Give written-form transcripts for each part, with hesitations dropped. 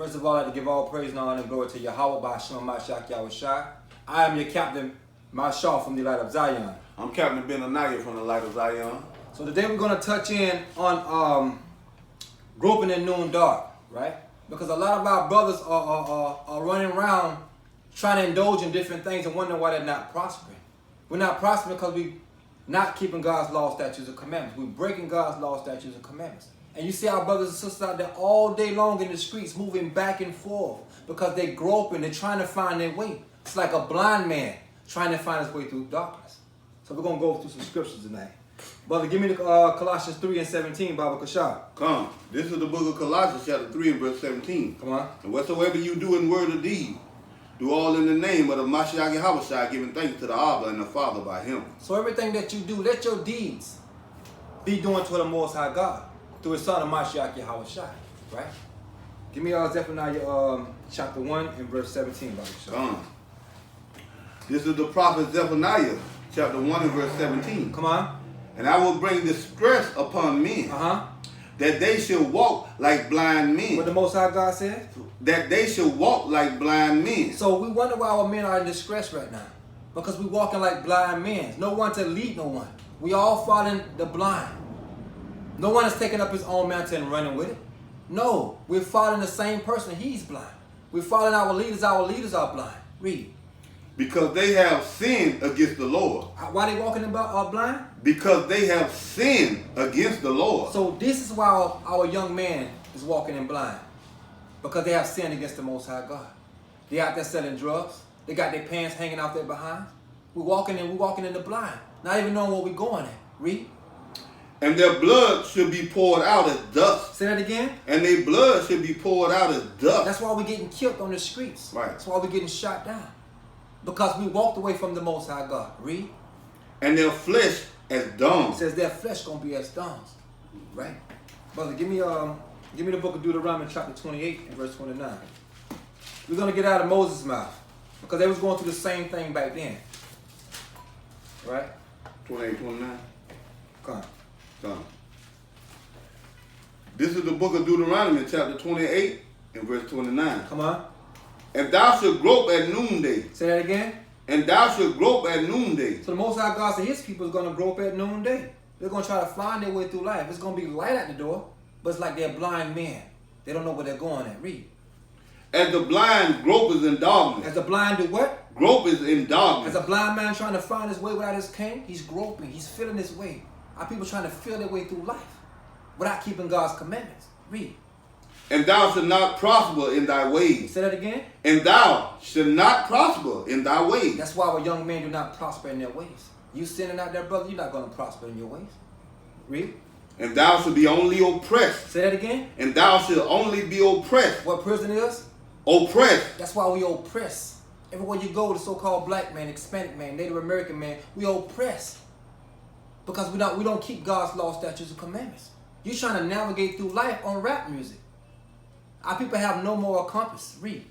First of all, I'd like to give all praise and honor and glory to Yahweh by Shalom Mashah. I am your Captain Mashah from the Light of Zion. I'm Capt Benaiah from the Light of Zion. So today we're going to touch in on groping in noon dark, right? Because a lot of our brothers are running around trying to indulge in different things and wondering why they're not prospering. We're not prospering because we're not keeping God's law, statutes, and commandments. We're breaking God's law, statutes, and commandments. And you see our brothers and sisters out there all day long in the streets moving back and forth because they're groping, they're trying to find their way. It's like a blind man trying to find his way through darkness. So we're going to go through some scriptures tonight. Brother, give me the Colossians 3 and 17, Baba Kashar. Come. This is the book of Colossians chapter 3 and verse 17. Come on. And whatsoever you do in word or deed, do all in the name of the Mashah Yahweh, giving thanks to the Abba and the Father by him. So everything that you do, let your deeds be doing to the Most High God through his son, Mashah Yahweh, right? Give me Zephaniah chapter 1 and verse 17, Baba Kashar. Come. This is the prophet Zephaniah chapter 1 and verse 17. Come on. And I will bring distress upon men, that they shall walk like blind men. What the Most High God said? That they shall walk like blind men. So we wonder why our men are in distress right now. Because we're walking like blind men. No one to lead no one. We all following the blind. No one is taking up his own mantle and running with it. No, we're following the same person. He's blind. We're following our leaders are blind. Read. Because they have sinned against the Lord. Why they walking about blind? Because they have sinned against the Lord. So this is why our young man is walking in blind. Because they have sinned against the Most High God. They out there selling drugs. They got their pants hanging out there behind. We're walking in the blind. Not even knowing where we're going at. Read. And their blood should be poured out as dust. Say that again. And their blood should be poured out as dust. That's why we're getting killed on the streets. Right. That's why we're getting shot down. Because we walked away from the Most High God. Read. And their flesh as dung. It says their flesh gonna be as stones. Right? Brother, give me the book of Deuteronomy chapter 28 and verse 29. We're gonna get out of Moses' mouth. Because they was going through the same thing back then. Right? 28, 29. Come. This is the book of Deuteronomy chapter 28 and verse 29. Come on. And thou shalt grope at noonday. Say that again. And thou shalt grope at noonday. So the Most High God said his people is going to grope at noonday. They're going to try to find their way through life. It's going to be light at the door, but it's like they're blind men. They don't know where they're going at. Read. As the blind gropeth in darkness. As the blind do what? Gropeth in darkness. As a blind man trying to find his way without his cane, he's groping. He's feeling his way. Our people trying to feel their way through life without keeping God's commandments. Read. And thou shalt not prosper in thy ways. Say that again. And thou shalt not prosper in thy ways. That's why our young men do not prosper in their ways. You sinning out there, brother, you're not going to prosper in your ways. Read. And thou shalt be only oppressed. Say that again. And thou shalt only be oppressed. What prison is? Oppressed. That's why we oppress. Everywhere you go, the so-called black man, Hispanic man, Native American man, we oppress. Because we don't keep God's law, statutes, and commandments. You're trying to navigate through life on rap music. Our people have no moral compass. Read.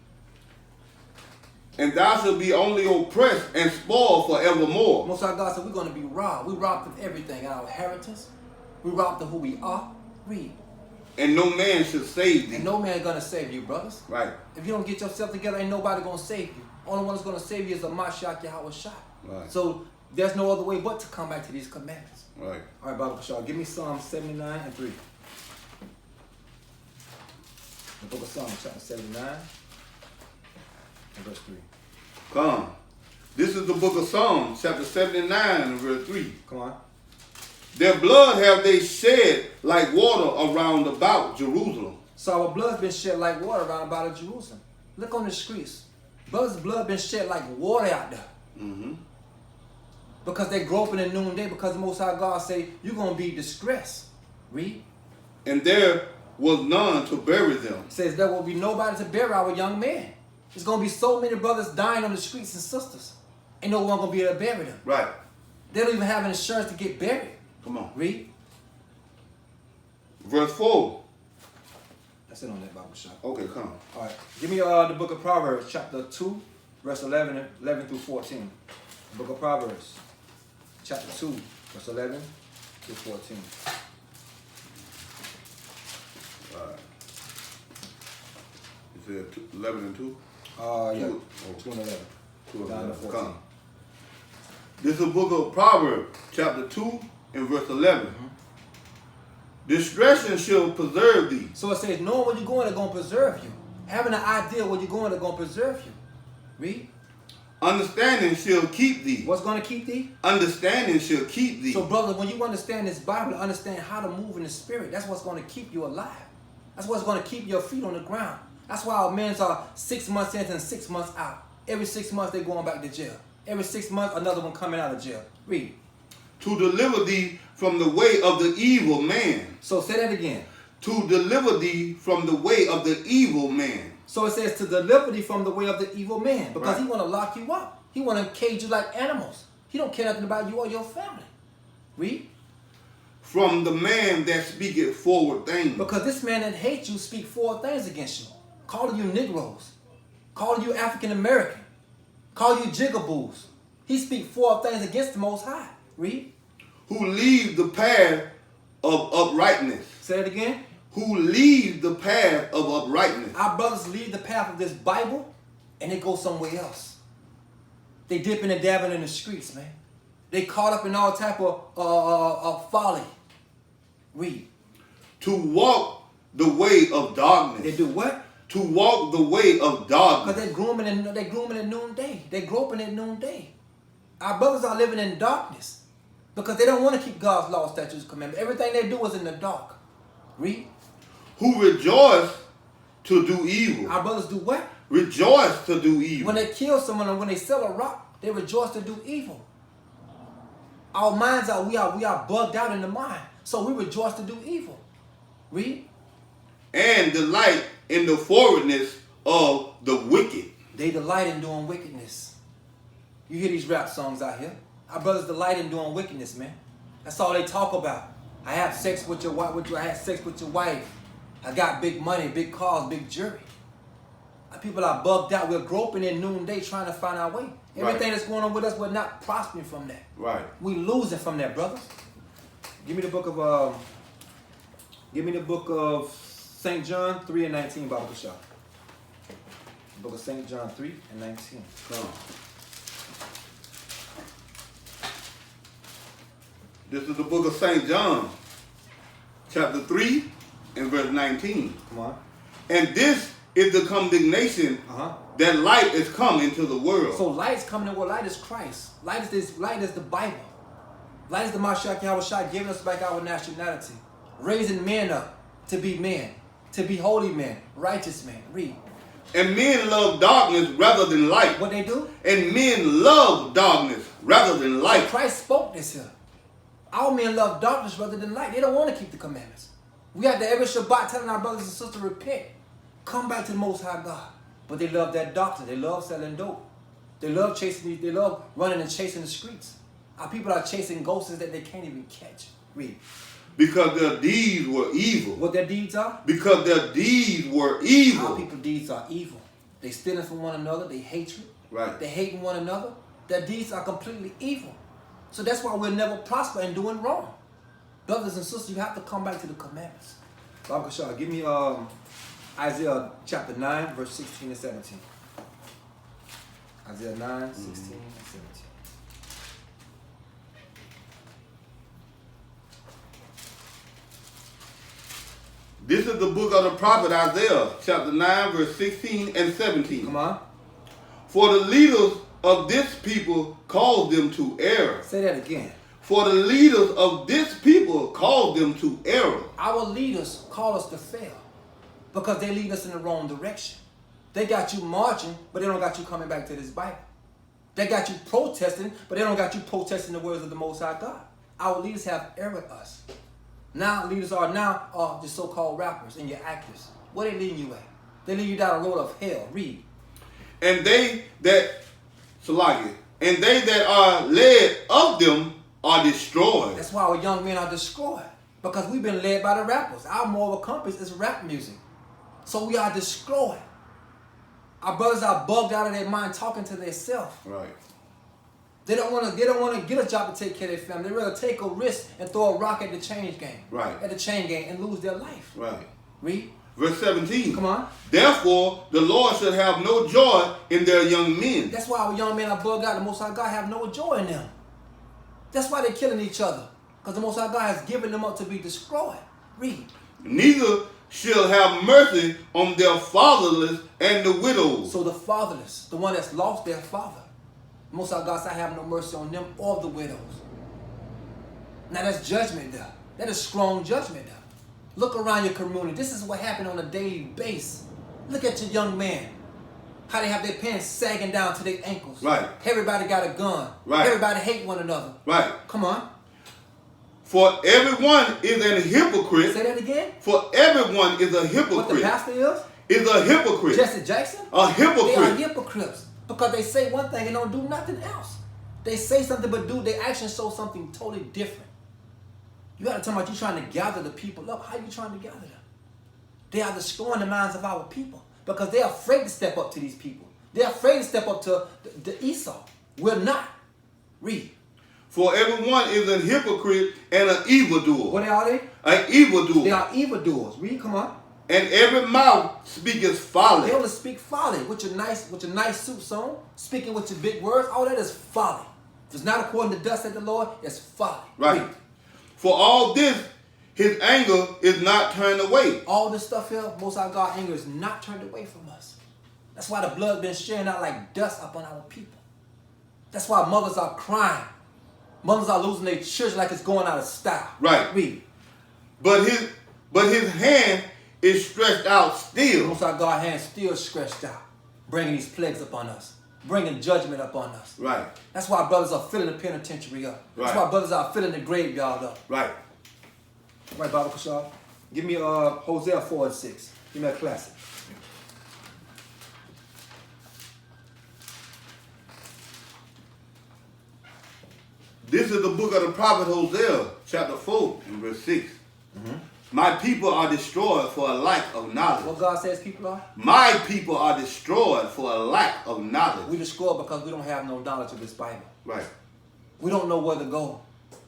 And thou shalt be only oppressed and spoiled forevermore. Most of our God said we're going to be robbed. We robbed of everything. Our inheritance. We robbed of who we are. Read. And no man shall save thee. And no man is going to save you, brothers. Right. If you don't get yourself together, ain't nobody going to save you. Only one that's going to save you is the Mashah Yahweh. Right. So there's no other way but to come back to these commandments. Right. All right, Baba Kashar, give me Psalm 79 and 3. The book of Psalms, chapter 79 and verse 3. Come. This is the book of Psalms, chapter 79 and verse 3. Come on. Their blood have they shed like water around about Jerusalem. So our blood's been shed like water around about Jerusalem. Look on the streets. Brothers' blood been shed like water out there. Mm-hmm. Because they're groping in noonday, because the Most High God say, you're going to be distressed. Read. And there was none to bury them. It says there will be nobody to bury our young men. There's going to be so many brothers dying on the streets and sisters. Ain't no one going to be able to bury them. Right. They don't even have an insurance to get buried. Come on. Read. Verse 4. That's it on that Bible shop. Okay, come. All right. Give me the book of Proverbs, chapter 2, verse 11 through 14. The book of Proverbs, chapter 2, verse 11 through 14. All right. said 11 and 2. Yeah. 2 2 and 11. 2 and Down to 11. 14. Come. This is the book of Proverbs, chapter 2 and verse 11. Discretion shall preserve thee. So it says, knowing where you're going is going to preserve you. Having an idea where you're going is going to preserve you. Read. Understanding shall keep thee. What's going to keep thee? Understanding shall keep thee. So, brother, when you understand this Bible, understand how to move in the spirit, that's what's going to keep you alive. That's what's going to keep your feet on the ground. That's why our men are 6 months in and 6 months out. Every 6 months they're going back to jail. Every 6 months another one coming out of jail. Read. To deliver thee from the way of the evil man. So say that again. To deliver thee from the way of the evil man. So it says to deliver thee from the way of the evil man. Because Right. he want to lock you up. He want to cage you like animals. He don't care nothing about you or your family. Read. From the man that speaketh forward things. Because this man that hates you speak 4 things against you. Calling you Negroes. Calling you African American. Calling you jigaboos. He speak 4 things against the Most High. Read. Who leave the path of uprightness. Say it again. Who leave the path of uprightness. Our brothers leave the path of this Bible and they go somewhere else. They dipping and dabbing in the streets, man. They caught up in all type of folly. Read. To walk the way of darkness. They do what? To walk the way of darkness. Because they're grooming at noonday. They're groping at noonday. Our brothers are living in darkness because they don't want to keep God's law, statutes, commandments. Everything they do is in the dark. Read. Who rejoice to do evil. Our brothers do what? Rejoice to do evil. When they kill someone or when they sell a rock, they rejoice to do evil. Our minds we are bugged out in the mind. So we rejoice to do evil. Read. And delight in the forwardness of the wicked. They delight in doing wickedness. You hear these rap songs out here. Our brothers delight in doing wickedness, man. That's all they talk about. I have sex with your wife. I had sex with your wife. I got big money, big cars, big jewelry. Our people are bugged out. We're groping in noonday trying to find our way. Everything that's going on with us, we're not prospering from that. Right. We losing from that, brothers. Give me the book of St. John 3 and 19, Bible Mashah. Book of St. John 3 and 19. Come on. This is the book of St. John, chapter 3 and verse 19. Come on. And this is the condemnation that light is come into the world. So light's coming in. Well, light is Christ. Light is the Bible. Light is the Mashah giving us back our nationality. Raising men up to be men. To be holy men. Righteous men. Read. And men love darkness rather than light. What they do? And men love darkness rather than light. Christ spoke this here. Our men love darkness rather than light. They don't want to keep the commandments. We have to every Shabbat telling our brothers and sisters repent. Come back to the Most High God. But they love that doctrine. They love selling dope. They love chasing. They love running and chasing the streets. Our people are chasing ghosts that they can't even catch. Read. Because their deeds were evil. What their deeds are? Because their deeds were evil. Our people's deeds are evil. They stealing from one another. They hatred. Right. They hating one another. Their deeds are completely evil. So that's why we'll never prosper in doing wrong. Brothers and sisters, you have to come back to the commandments. Bible Mashah, give me Isaiah chapter 9, verse 16 and 17. Isaiah 9, 16 and 17. This is the book of the prophet Isaiah, chapter 9, verse 16 and 17. Come on. For the leaders of this people called them to error. Say that again. For the leaders of this people called them to error. Our leaders call us to fail because they lead us in the wrong direction. They got you marching, but they don't got you coming back to this Bible. They got you protesting, but they don't got you protesting the words of the Most High God. Our leaders have erred us. Now leaders are the so-called rappers and your actors. What are they leading you at? They lead you down a road of hell. Read. And they that are led of them are destroyed. That's why our young men are destroyed. Because we've been led by the rappers. Our moral compass is rap music. So we are destroyed. Our brothers are bugged out of their mind talking to themselves. Right. They don't want to get a job to take care of their family. They'd rather take a risk and throw a rock at the change game. Right. At the chain game and lose their life. Right. Read. Verse 17. Come on. Therefore, the Lord should have no joy in their young men. That's why our young men are bug out. The Most High God have no joy in them. That's why they're killing each other. Because the Most High God has given them up to be destroyed. Read. Neither shall have mercy on their fatherless and the widows. So the fatherless, the one that's lost their father, the Most High God said, I have no mercy on them or the widows. Now that's judgment there. That is strong judgment there. Look around your community. This is what happened on a daily basis. Look at your young man. How they have their pants sagging down to their ankles. Right. Everybody got a gun. Right. Everybody hate one another. Right. Come on. For everyone is a hypocrite. Say that again. For everyone is a hypocrite. What the pastor is? Is a hypocrite. Jesse Jackson? A hypocrite. They are hypocrites because they say one thing and don't do nothing else. They say something but do their actions show something totally different. You got to tell me about you trying to gather the people up. How are you trying to gather them? They are destroying the minds of our people because they're afraid to step up to these people. They're afraid to step up to the Esau. We're not. Read. For everyone is a hypocrite and an evildoer. What are they? An evildoer. They are evildoers. Read, come on. And every mouth speaketh folly. They only speak folly with your nice suits on, speaking with your big words. All that is folly. If it's not according to thus said the Lord, it's folly. Right. Read. For all this, his anger is not turned away. All this stuff here, Most High God anger is not turned away from us. That's why the blood been sharing out like dust upon our people. That's why mothers are crying. Mothers are losing their children like it's going out of style. Right. Read. But his hand is stretched out still. Most High God's hand still stretched out, bringing these plagues upon us, bringing judgment upon us. Right. That's why brothers are filling the penitentiary up. That's Right. why brothers are filling the graveyard up. Right. Right, Bible Kashab? Give me Hosea 4 and 6. Give me a classic. This is the book of the prophet Hosea, chapter 4, and verse 6. My people are destroyed for a lack of knowledge. What God says people are? My people are destroyed for a lack of knowledge. We destroy because we don't have no knowledge of this Bible. Right. We don't know where to go.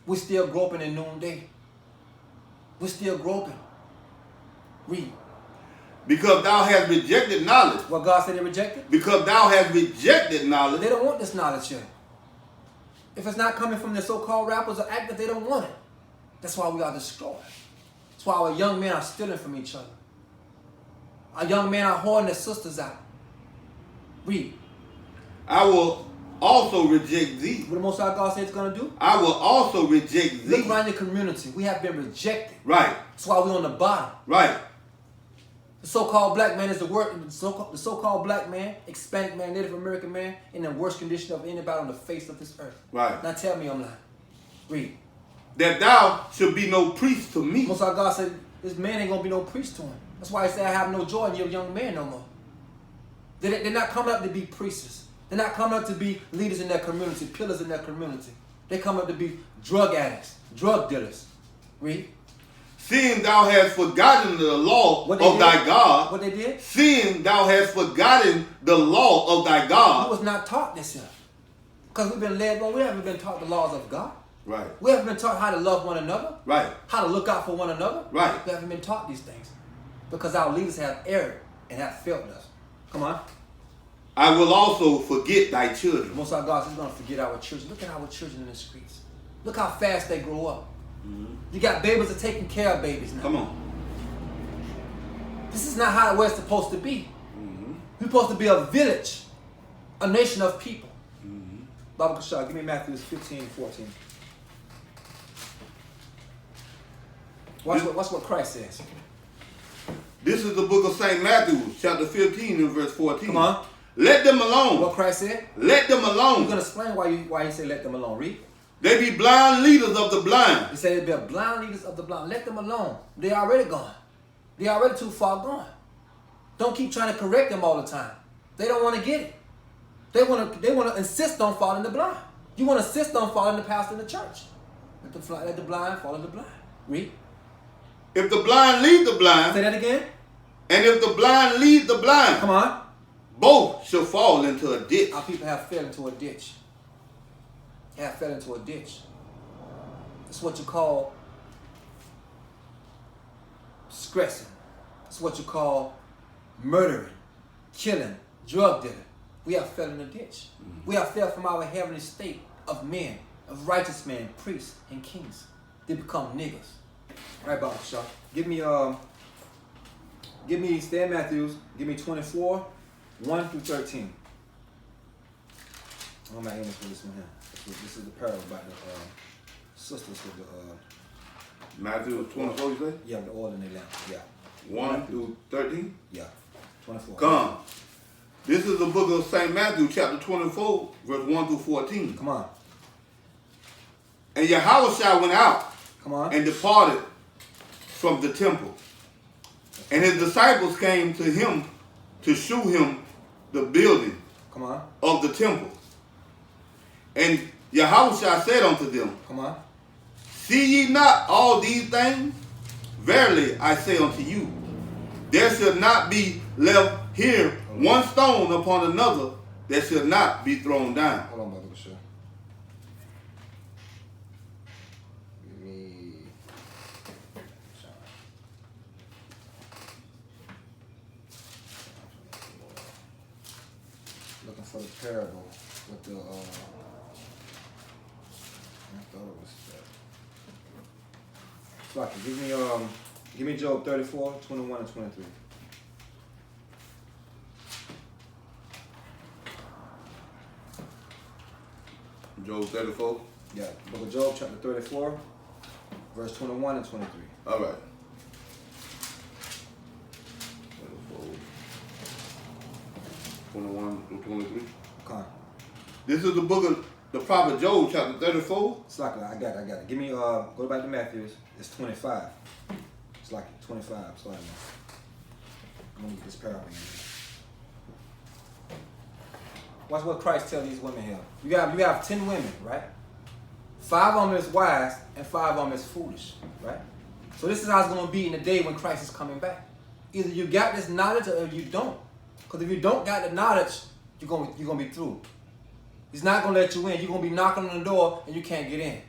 We're still groping in noonday. We're still groping. Read. Because thou hast rejected knowledge. What God said they rejected? Because thou hast rejected knowledge. They don't want this knowledge here. If it's not coming from the so-called rappers or actors, they don't want it. That's why we are destroyed. That's why our young men are stealing from each other. Our young men are whoring their sisters out. Read. I will also reject thee. What the Most High God said it's going to do? I will also reject thee. Look around your community. We have been rejected. Right. That's why we're on the bottom. Right. The so-called black man is the so-called black man, Hispanic man, Native American man, in the worst condition of anybody on the face of this earth. Right. Now tell me I'm lying. Read. That thou should be no priest to me. Most High God said this man ain't going to be no priest to him. That's why he said I have no joy in your young man no more. They're not coming up to be priests. They're not coming up to be leaders in their community, pillars in their community. They come up to be drug addicts, drug dealers. Read. Seeing thou hast forgotten the law of thy God. What they did? Seeing thou hast forgotten the law of thy We God. was not taught this here. Because we've been led wrong. We haven't been taught the laws of God. Right. We haven't been taught how to love one another. Right. How to look out for one another. Right. We haven't been taught these things. Because our leaders have erred and have failed us. Come on. I will also forget thy children. Most of our God is going to forget our children. Look at our children in the streets. Look how fast they grow up. You got babies that are taking care of babies now. Come on. This is not how we're supposed to be. We're supposed to be a village, a nation of people. Baba Kashah, give me Matthew 15 and 14. Watch what Christ says. This is the book of St. Matthew, chapter 15 and verse 14. Come on. Let them alone. What Christ said? Let them alone. I'm going to explain why he said let them alone. Read. They be blind leaders of the blind. He said they be blind leaders of the blind. Let them alone. They already gone. They already too far gone. Don't keep trying to correct them all the time. They don't want to get it. They want to insist on following the blind. You want to insist on following the pastor in the church. Let the blind follow the blind. Read. If the blind lead the blind. Say that again. And if the blind lead the blind. Come on. Both shall fall into a ditch. Our people have fell into a ditch. Have fell into a ditch. That's what you call discretion. It's what you call murdering, killing, drug dealer. We have fell in the ditch. We have fell from our heavenly state of men, of righteous men, priests, and kings. They become niggas. All right, Bob Shaw. Give me, stay in Matthews. Give me 24, 1 through 13. I'm not aiming for this one here. This is the parable about the sisters with the. Matthew 24, you say? Yeah, the oil in their lamp. Yeah. 1 through 13? Yeah. 24. Come. This is the book of St. Matthew, chapter 24, verse 1 through 14. Come on. And Yahushua went out Come on. and departed from the temple. And his disciples came to him to shew him the building Come on. of the temple. And Yahushua said unto them, Come on. See ye not all these things? Verily I say unto you, there shall not be left here one stone upon another that shall not be thrown down. Hold on, Brother Bashir. Give me. Looking for the parable with the. I thought it was that. Slocky, give me Job 34, 21, and 23. Job 34. Yeah, book of Job, chapter 34, verse 21 and 23. All right. 21 through 23. Come on. This is the book of the prophet Job, chapter 34. Slocky, I got it. Give me, go back to Matthews. It's 25. It's like 25. Sorry, man. I'm going to get this parable in here. Watch what Christ tells these women here. You have 10 women, right? 5 of them is wise and 5 of them is foolish, right? So this is how it's going to be in the day when Christ is coming back. Either you got this knowledge or you don't. Because if you don't got the knowledge, you're going to be through. He's not going to let you in. You're going to be knocking on the door and you can't get in.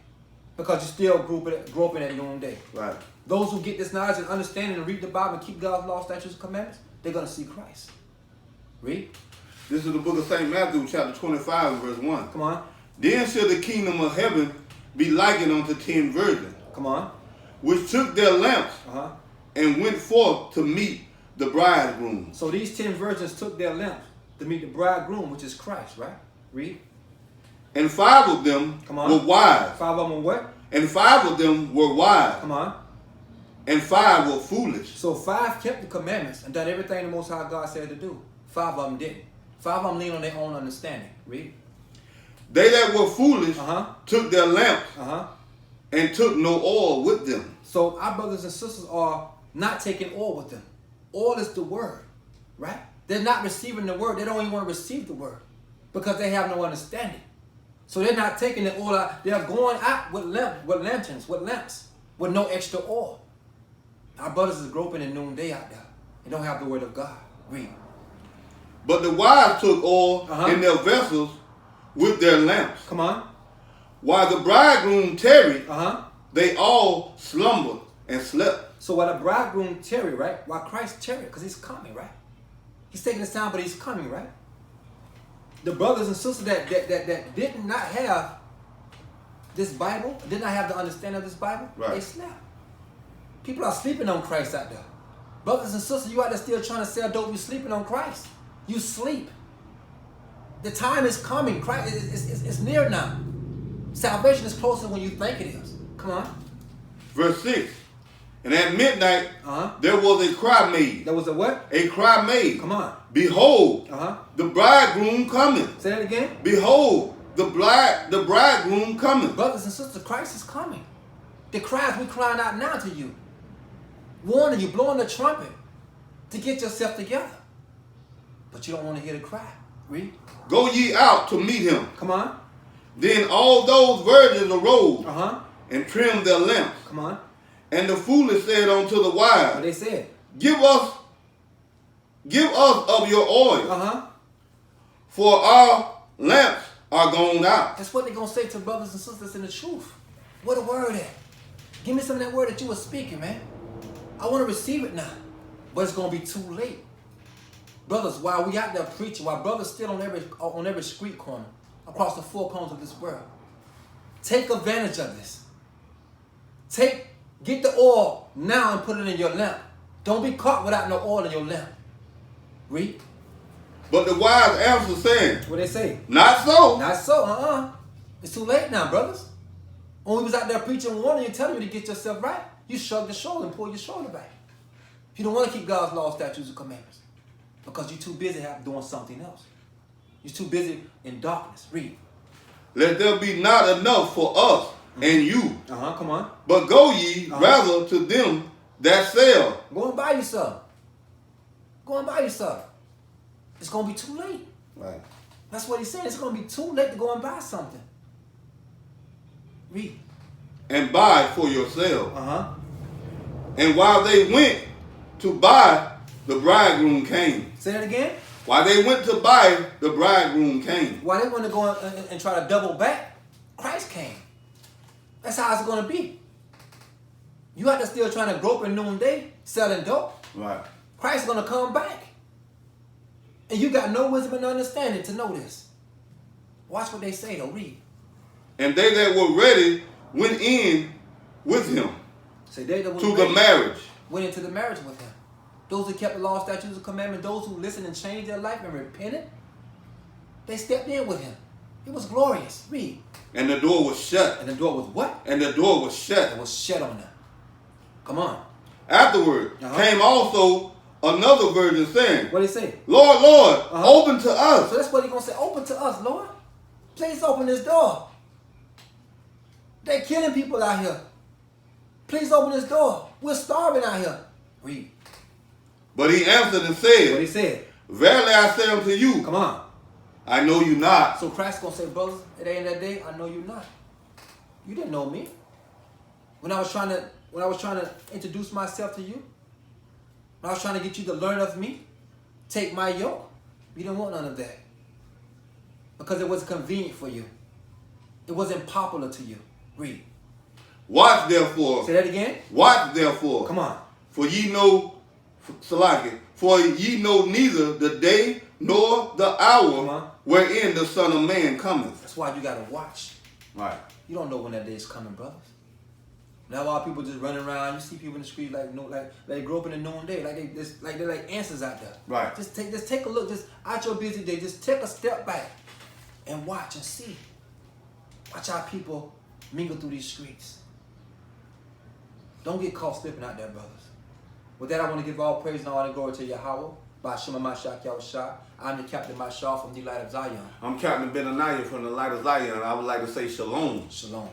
Because you still groping at noonday. Right. Those who get this knowledge and understanding and read the Bible and keep God's law, statutes, and commandments, they're going to see Christ. Read. This is the book of St. Matthew, chapter 25, verse 1. Come on. Then shall the kingdom of heaven be likened unto 10 virgins, Come on. which took their lamps and went forth to meet the bridegroom. So these 10 virgins took their lamps to meet the bridegroom, which is Christ, right? Read. And 5 of them were wise. 5 of them were what? And 5 of them were wise. Come on. And 5 were foolish. So 5 kept the commandments and done everything the Most High God said to do. 5 of them didn't. 5 of them leaned on their own understanding. Read. They that were foolish took their lamps and took no oil with them. So our brothers and sisters are not taking oil with them. Oil is the word, right? They're not receiving the word. They don't even want to receive the word because they have no understanding. So they're not taking the oil out. They're going out with lanterns, with lamps, with no extra oil. Our brothers is groping in noonday out there. They don't have the word of God. Read. But the wise took oil in their vessels with their lamps. Come on. While the bridegroom tarried, they all slumbered and slept. So while the bridegroom tarried, right? While Christ tarried, because he's coming, right? He's taking his time, but he's coming, right? The brothers and sisters that did not have this Bible, did not have the understanding of this Bible, they slept. People are sleeping on Christ out there. Brothers and sisters, you out there still trying to sell dope, you sleeping on Christ. You sleep. The time is coming. Christ it's near now. Salvation is closer when you think it is. Come on. Verse 6. And at midnight, there was a cry made. There was a what? A cry made. Come on. Behold, the bridegroom coming. Say that again. Behold, the bridegroom coming. Brothers and sisters, Christ is coming. The cries we crying out now to you. Warning you, blowing the trumpet to get yourself together. But you don't want to hear the cry. Read. Go ye out to meet him. Come on. Then all those virgins arose and trimmed their lamps. Come on. And the foolish said unto the wise, What they said? Give us of your oil, for our lamps are gone out. That's what they're going to say to brothers and sisters in the truth. What a word at. Give me some of that word that you were speaking, man. I want to receive it now. But it's gonna be too late. Brothers, while we out there preaching, while brothers still on every street corner, across the four corners of this world, take advantage of this. Get the oil now and put it in your lamp. Don't be caught without no oil in your lamp. Read. But the wise answer saying, What they say? not so. Not so, It's too late now, brothers. When we was out there preaching, warning you, telling you to get yourself right, you shrug your shoulder and pull your shoulder back. You don't want to keep God's law, statutes, and commandments because you're too busy doing something else. You're too busy in darkness. Read. Let there be not enough for us and you. Come on. But go ye rather to them that sell. Go and buy you some. Go and buy you some. It's going to be too late. Right. That's what he's saying. It's going to be too late to go and buy something. Read. And buy for yourself. And while they went to buy, the bridegroom came. Say that again. While they went to buy, the bridegroom came. While they want to go and try to double back, Christ came. That's how it's going to be. You out there still trying to grope in noonday, selling dope. Right. Christ is going to come back. And you got no wisdom and understanding to know this. Watch what they say though. Read. And they that were ready went in with him Say they that were to ready the marriage. went into the marriage with him. Those who kept the law, statutes, and commandments, those who listened and changed their life and repented, they stepped in with him. It was glorious. Read. And the door was shut. And the door was what? And the door was shut. It was shut on them. Come on. Afterward came also another virgin saying, What did he say? Lord, Lord, open to us. So that's what he's going to say. Open to us, Lord. Please open this door. They're killing people out here. Please open this door. We're starving out here. Read. But he answered and said, What he said? Verily I say unto you, Come on. I know you not. So Christ's going to say, brothers, at the end of that day, I know you not. You didn't know me. When I was trying to introduce myself to you, when I was trying to get you to learn of me, take my yoke, you didn't want none of that. Because it wasn't convenient for you. It wasn't popular to you. Read. Watch therefore. Say that again. Watch therefore. Come on. For ye know, for ye know neither the day nor the hour wherein the Son of Man cometh. That's why you got to watch. Right. You don't know when that day is coming, brothers. Now a lot of people just running around. You see people in the street like they grow up in the noonday, like they're like answers out there. Right. Just take a look. Just out your busy day, just take a step back and watch and see. Watch how people mingle through these streets. Don't get caught slipping out there, brothers. With that, I want to give all praise and all the glory to Yahweh. By Shalom, I'm the Capt Mashah from the Light of Zion. I'm Capt Benaiah from the Light of Zion. I would like to say Shalom. Shalom.